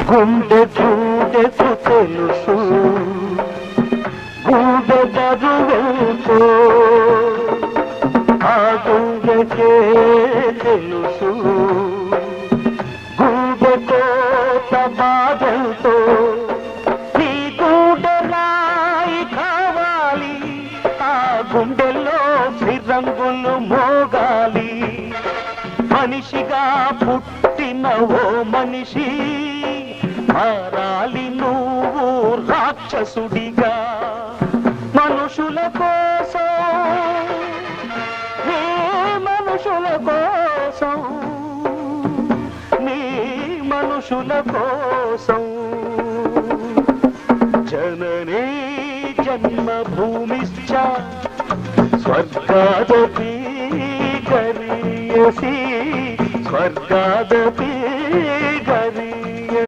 గుండె గూడెకు తెలుసు గూడె బరువెంతో ఆ గుండెకే తెలుసు గూడె కోత బాధంతో నీ గూడె రాయి కావాలి ఆ గుండెల్లో శ్రీరంగులు మోగాలి మనిషిగా పుట్టిన ఓ మనిషి మారాలి నువ్వు రాక్షసుడిగా మనుషుల కోసం నీ మనుషుల కోసం నీ మనుషుల కోసం జననీ జన్మభూమిశ్చ స్వర్గాదపి గరీయసి స్వర్గాదపి